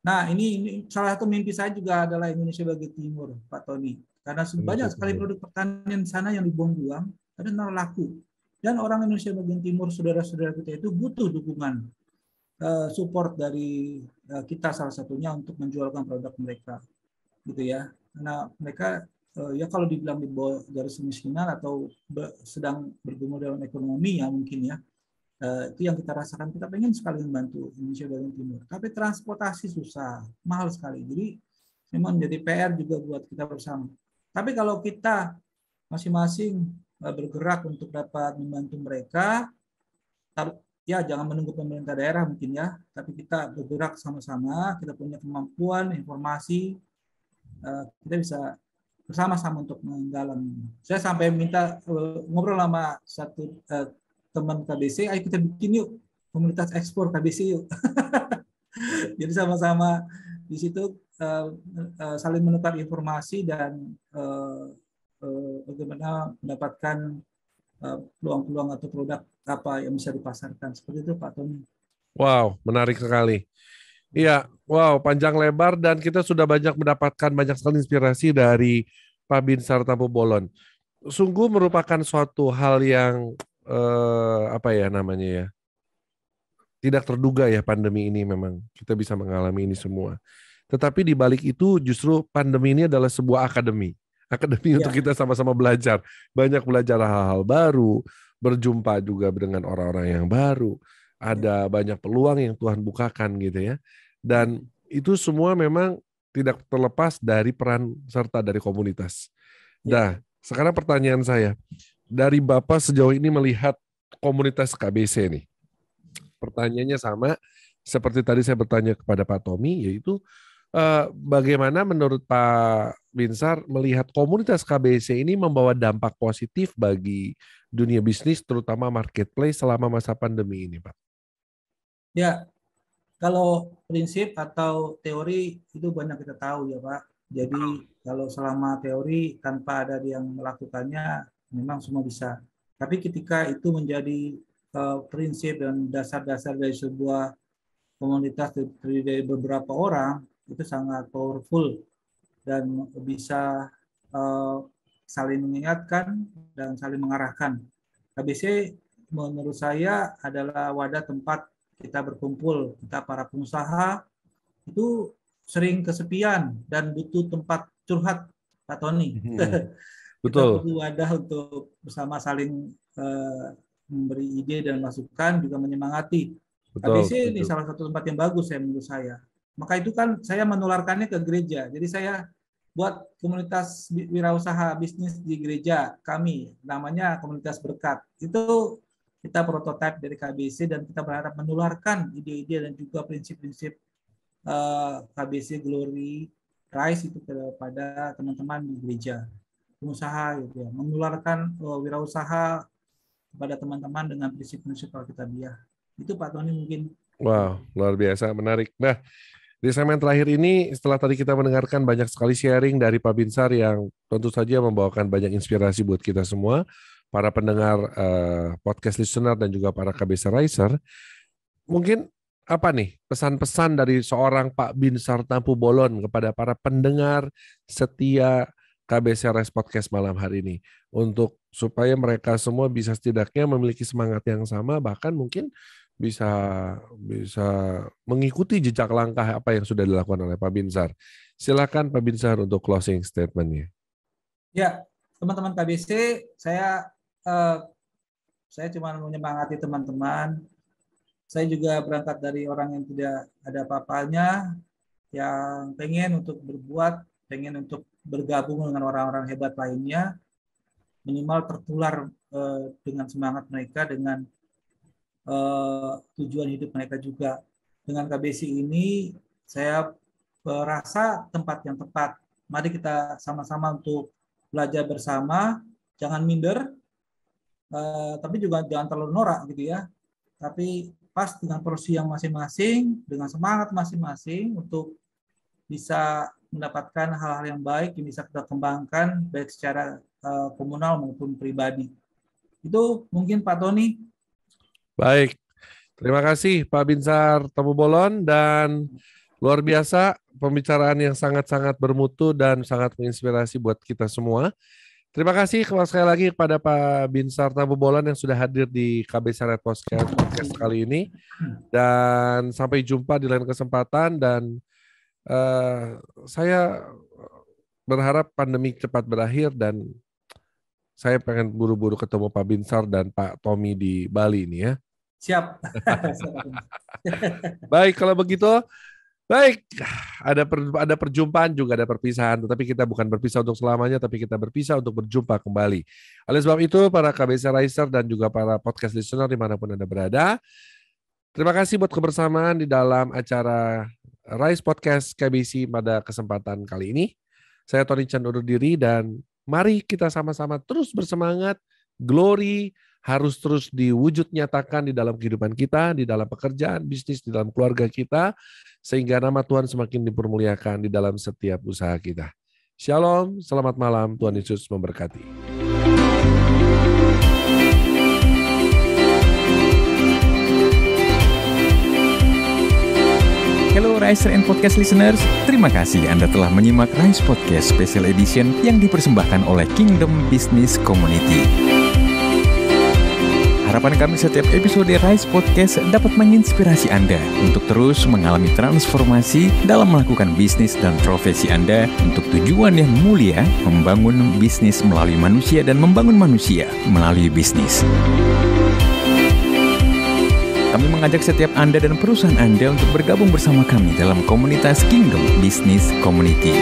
Nah, ini salah satu mimpi saya juga adalah Indonesia bagian timur, Pak Tony. Karena banyak sekali produk pertanian di sana yang dibuang-buang, tapi benar laku. Dan orang Indonesia bagian timur, saudara-saudara kita itu butuh dukungan, support dari kita salah satunya untuk menjualkan produk mereka, gitu ya. Karena mereka ya kalau dibilang di bawah garis kemiskinan atau sedang bergumul dalam ekonomi ya mungkin ya. Itu yang kita rasakan. Kita pengen sekali membantu Indonesia bagian timur, tapi transportasi susah, mahal sekali. Jadi memang menjadi PR juga buat kita bersama. Tapi kalau kita masing-masing bergerak untuk dapat membantu mereka, ya jangan menunggu pemerintah daerah mungkin ya, tapi kita bergerak sama-sama, kita punya kemampuan, informasi, kita bisa bersama-sama untuk menggalang. Saya sampai minta ngobrol sama satu teman KBC, ayo kita bikin yuk komunitas ekspor KBC yuk. Jadi sama-sama di situ saling menukar informasi dan bagaimana mendapatkan peluang-peluang atau produk apa yang bisa dipasarkan. Seperti itu Pak Tony. Wow, menarik sekali. Iya, wow, panjang lebar dan kita sudah mendapatkan banyak sekali inspirasi dari Pak Binsar Tampu Bolon. Sungguh merupakan suatu hal yang apa ya namanya ya, tidak terduga ya pandemi ini, memang kita bisa mengalami ini semua. Tetapi di balik itu justru pandemi ini adalah sebuah akademi untuk kita sama-sama belajar, banyak belajar hal-hal baru, berjumpa juga dengan orang-orang yang baru, ada banyak peluang yang Tuhan bukakan gitu ya, dan itu semua memang tidak terlepas dari peran serta dari komunitas. Nah, sekarang pertanyaan saya, dari Bapak sejauh ini melihat komunitas KBC nih, pertanyaannya sama seperti tadi saya bertanya kepada Pak Tommy, yaitu bagaimana menurut Pak Binsar melihat komunitas KBC ini membawa dampak positif bagi dunia bisnis, terutama marketplace selama masa pandemi ini, Pak? Ya, kalau prinsip atau teori itu banyak kita tahu ya Pak. Jadi kalau selama teori tanpa ada yang melakukannya, memang semua bisa. Tapi ketika itu menjadi prinsip dan dasar-dasar dari sebuah komunitas terdiri dari beberapa orang, itu sangat powerful dan bisa saling mengingatkan dan saling mengarahkan. KBC menurut saya adalah wadah tempat kita berkumpul, kita para pengusaha itu sering kesepian dan butuh tempat curhat, Pak Tony. Kita butuh wadah untuk bersama saling memberi ide dan masukan, juga menyemangati. KBC ini salah satu tempat yang bagus ya menurut saya. Maka itu kan saya menularkannya ke gereja. Jadi saya buat komunitas wirausaha bisnis di gereja kami, namanya Komunitas Berkat. Itu kita prototipe dari KBC dan kita berharap menularkan ide-ide dan juga prinsip-prinsip KBC Glory Rise itu kepada teman-teman di gereja, pengusaha gitu ya, menularkan wirausaha kepada teman-teman dengan prinsip-prinsip Alkitabiah. Itu Pak Tony mungkin. Wow, luar biasa, menarik. Nah, di segmen terakhir ini, setelah tadi kita mendengarkan banyak sekali sharing dari Pak Binsar yang tentu saja membawakan banyak inspirasi buat kita semua, para pendengar podcast listener dan juga para KBC Riser, mungkin apa nih pesan-pesan dari seorang Pak Binsar Tampu Bolon kepada para pendengar setia KBC Riser Podcast malam hari ini, untuk supaya mereka semua bisa setidaknya memiliki semangat yang sama, bahkan mungkin bisa mengikuti jejak langkah apa yang sudah dilakukan oleh Pak Binsar. Silakan Pak Binsar untuk closing statement-nya. Ya, teman-teman KBC, saya cuma menyemangati teman-teman. Saya juga berangkat dari orang yang tidak ada apa-apanya, yang pengen untuk berbuat, pengen untuk bergabung dengan orang-orang hebat lainnya, minimal tertular dengan semangat mereka, dengan tujuan hidup mereka juga. Dengan KBC ini, saya merasa tempat yang tepat. Mari kita sama-sama untuk belajar bersama, jangan minder, tapi juga jangan terlalu norak gitu ya. Tapi pas dengan porsi yang masing-masing, dengan semangat masing-masing untuk bisa mendapatkan hal-hal yang baik yang bisa kita kembangkan baik secara komunal maupun pribadi. Itu mungkin Pak Tony. Baik, terima kasih Pak Binsar Tambubolon, dan luar biasa pembicaraan yang sangat-sangat bermutu dan sangat menginspirasi buat kita semua. Terima kasih sekali lagi kepada Pak Binsar Tambubolon yang sudah hadir di KBC Red Podcast kali ini, dan sampai jumpa di lain kesempatan. Dan saya berharap pandemi cepat berakhir, dan saya pengen buru-buru ketemu Pak Binsar dan Pak Tommy di Bali ini ya. Siap. Baik, kalau begitu, baik. Ada perjumpaan juga, ada perpisahan. Tetapi kita bukan berpisah untuk selamanya, tapi kita berpisah untuk berjumpa kembali. Oleh sebab itu, para KBC Riser dan juga para podcast listener dimanapun Anda berada, terima kasih buat kebersamaan di dalam acara Rise Podcast KBC pada kesempatan kali ini. Saya Tony Chan undur diri, dan mari kita sama-sama terus bersemangat. Glory harus terus diwujud nyatakan di dalam kehidupan kita, di dalam pekerjaan, bisnis, di dalam keluarga kita, sehingga nama Tuhan semakin dipermuliakan di dalam setiap usaha kita. Shalom, selamat malam, Tuhan Yesus memberkati. Hello Riser and Podcast listeners, terima kasih Anda telah menyimak Rise Podcast Special Edition yang dipersembahkan oleh Kingdom Business Community. Harapan kami setiap episode Rise Podcast dapat menginspirasi Anda untuk terus mengalami transformasi dalam melakukan bisnis dan profesi Anda untuk tujuan yang mulia, membangun bisnis melalui manusia dan membangun manusia melalui bisnis. Kami mengajak setiap Anda dan perusahaan Anda untuk bergabung bersama kami dalam komunitas Kingdom Business Community.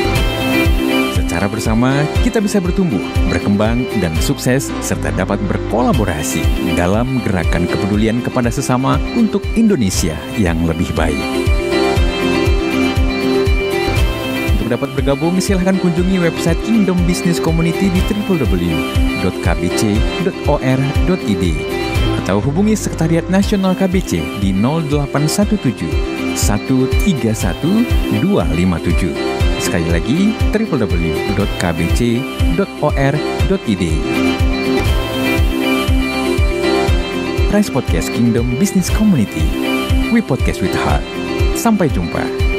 Secara bersama, kita bisa bertumbuh, berkembang, dan sukses, serta dapat berkolaborasi dalam gerakan kepedulian kepada sesama untuk Indonesia yang lebih baik. Untuk dapat bergabung, silahkan kunjungi website Kingdom Business Community di www.kbc.or.id atau hubungi Sekretariat Nasional KBC di 0817 131 257. Sekali lagi, www.kbc.or.id. Rise Podcast Kingdom Business Community. We podcast with heart. Sampai jumpa.